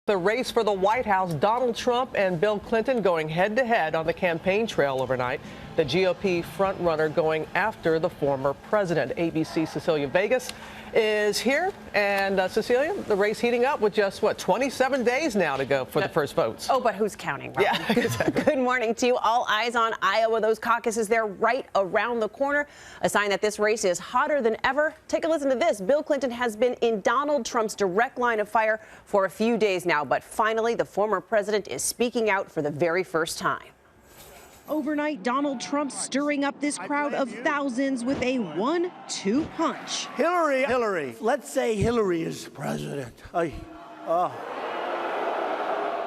The race for the White House, Donald Trump and Bill Clinton going head-to-head on the campaign trail overnight. The GOP frontrunner going after the former president. ABC's Cecilia Vegas is here. And Cecilia, the race heating up with just, 27 days now to go for the first votes. Oh, but who's counting, Robin? Yeah, exactly. Good morning to you. All eyes on Iowa. Those caucuses, they're right around the corner. A sign that this race is hotter than ever. Take a listen to this. Bill Clinton has been in Donald Trump's direct line of fire for a few days now, but finally the former president is speaking out for the very first time. Overnight, Donald Trump stirring up this crowd of thousands with a 1-2 punch. Hillary. Let's say Hillary is president.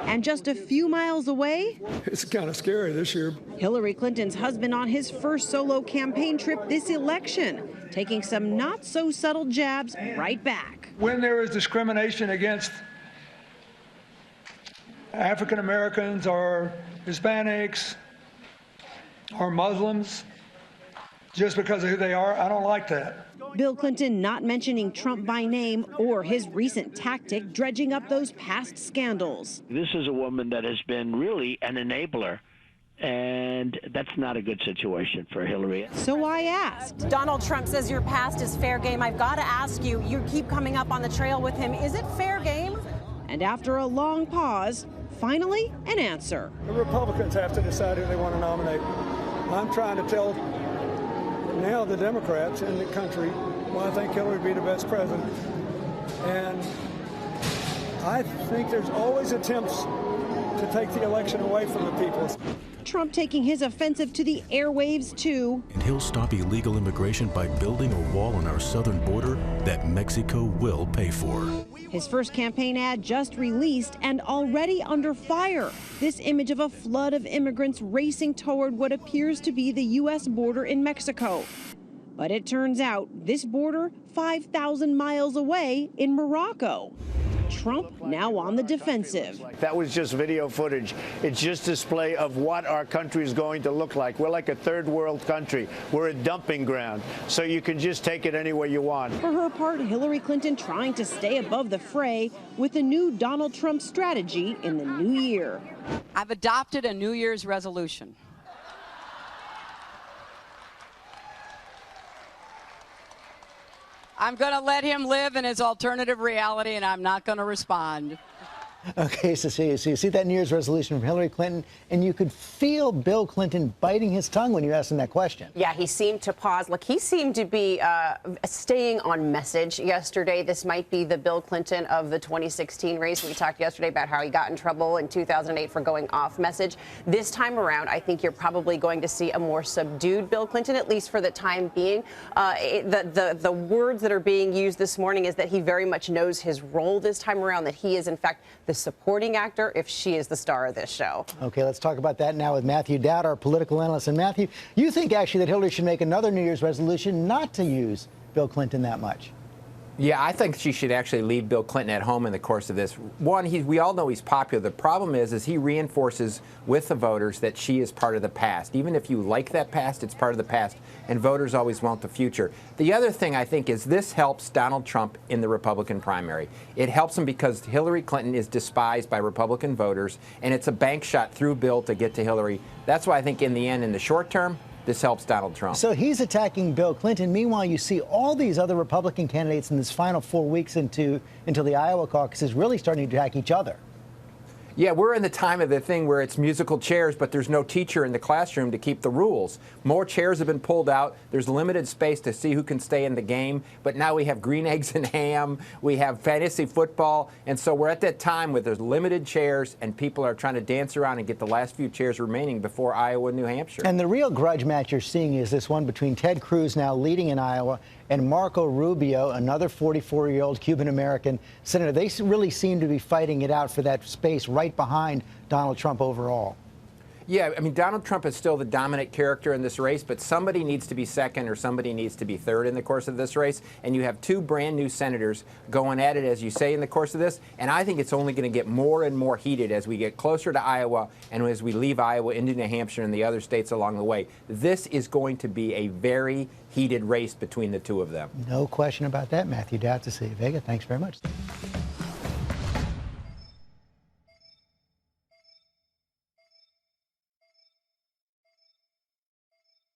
And just a few miles away, it's kind of scary this year. Hillary Clinton's husband on his first solo campaign trip this election, taking some not so subtle jabs right back. When there is discrimination against African Americans or Hispanics or Muslims just because of who they are, I don't like that. Bill Clinton not mentioning Trump by name or his recent tactic dredging up those past scandals. This is a woman that has been really an enabler, and that's not a good situation for Hillary. So I asked. Donald Trump says your past is fair game. I've got to ask you, you keep coming up on the trail with him. Is it fair game? And after a long pause, finally an answer. The Republicans have to decide who they want to nominate. I'm trying to tell now the Democrats in the country why I think Hillary would be the best president. And I think there's always attempts to take the election away from the people. Trump taking his offensive to the airwaves, too. And he'll stop illegal immigration by building a wall on our southern border that Mexico will pay for. His first campaign ad just released and already under fire. This image of a flood of immigrants racing toward what appears to be the U.S. border in Mexico. But it turns out this border 5,000 miles away in Morocco. Trump now on the defensive. That was just video footage. It's just display of what our country is going to look like. We're like a third world country. We're a dumping ground. So you can just take it anywhere you want. For her part, Hillary Clinton trying to stay above the fray with a new Donald Trump strategy in the new year. I've adopted a New Year's resolution. I'm going to let him live in his alternative reality, and I'm not going to respond. Okay, Cecilia, so you see that New Year's resolution from Hillary Clinton, and you could feel Bill Clinton biting his tongue when you asked him that question. Yeah, he seemed to pause. Look, he seemed to be staying on message yesterday. This might be the Bill Clinton of the 2016 race. We talked yesterday about how he got in trouble in 2008 for going off message. This time around, I think you're probably going to see a more subdued Bill Clinton, at least for the time being. The words that are being used this morning is that he very much knows his role this time around, that he is, in fact, the supporting actor if she is the star of this show. Okay, let's talk about that now with Matthew Dowd, our political analyst. And Matthew, you think actually that Hillary should make another New Year's resolution not to use Bill Clinton that much? Yeah, I think she should actually leave Bill Clinton at home in the course of this. One, we all know he's popular. The problem is he reinforces with the voters that she is part of the past. Even if you like that past, it's part of the past, and voters always want the future. The other thing I think is this helps Donald Trump in the Republican primary. It helps him because Hillary Clinton is despised by Republican voters, and it's a bank shot through Bill to get to Hillary. That's why I think in the end, in the short term, this helps Donald Trump. So he's attacking Bill Clinton. Meanwhile, you see all these other Republican candidates in this final 4 weeks until the Iowa caucuses really starting to attack each other. Yeah, we're in the time of the thing where it's musical chairs, but there's no teacher in the classroom to keep the rules. More chairs have been pulled out. There's limited space to see who can stay in the game. But now we have green eggs and ham. We have fantasy football. And so we're at that time where there's limited chairs and people are trying to dance around and get the last few chairs remaining before Iowa and New Hampshire. And the real grudge match you're seeing is this one between Ted Cruz, now leading in Iowa, and Marco Rubio, another 44-year-old Cuban-American senator. They really seem to be fighting it out for that space right behind Donald Trump overall. Yeah, I mean, Donald Trump is still the dominant character in this race, but somebody needs to be second or somebody needs to be third in the course of this race. And you have two brand new senators going at it, as you say, in the course of this. And I think it's only going to get more and more heated as we get closer to Iowa and as we leave Iowa into New Hampshire and the other states along the way. This is going to be a very heated race between the two of them. No question about that. Matthew Dowd, Cecilia Vega, thanks very much.